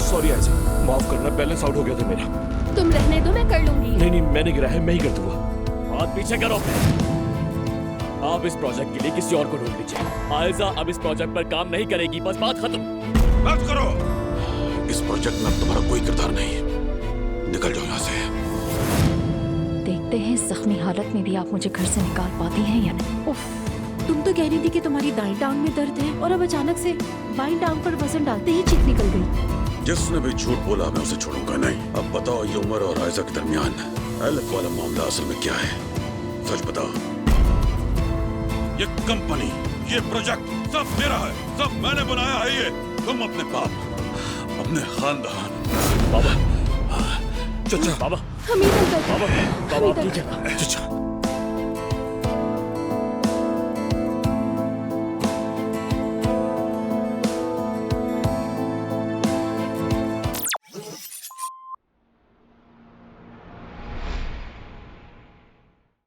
Sorry Aiza, माफ करना, balance out हो गया था मेरा। तुम रहने दो, मैं कर लूंगी। नहीं, मैंने गिरा है, मैं ही कर दूंगा। हाथ पीछे करो। आप इस प्रोजेक्ट के लिए किसी और को ढूंढ लीजिए। आयजा अब इस प्रोजेक्ट पर काम नहीं करेगी, बस बात खत्म। बात करो। इस प्रोजेक्ट में अब तुम्हारा कोई किरदार नहीं, निकल जाओ यहाँ से। देखते हैं जख्मी हालत में भी आप मुझे घर से निकाल पाती हैं या नहीं। उफ, तुम तो कह रही थी कि तुम्हारी दाईं टांग में दर्द है और अब अचानक से बाईं टांग पर वजन डालते ही चीख निकल गई। जिसने भी झूठ बोला मैं उसे छोड़ूंगा नहीं। अब बताओ, ये उमर और आयजा के दरमियान एलिफ वाला मामला असल में क्या है? सच बताओ। ये कंपनी, ये प्रोजेक्ट सब मेरा है, सब मैंने बनाया है। ये तुम अपने बाप, अपने खानदान। बाबा, चचा, बाबा, हमीद अंकल, बाबा, बाबा, हमीद ठीक है? चचा।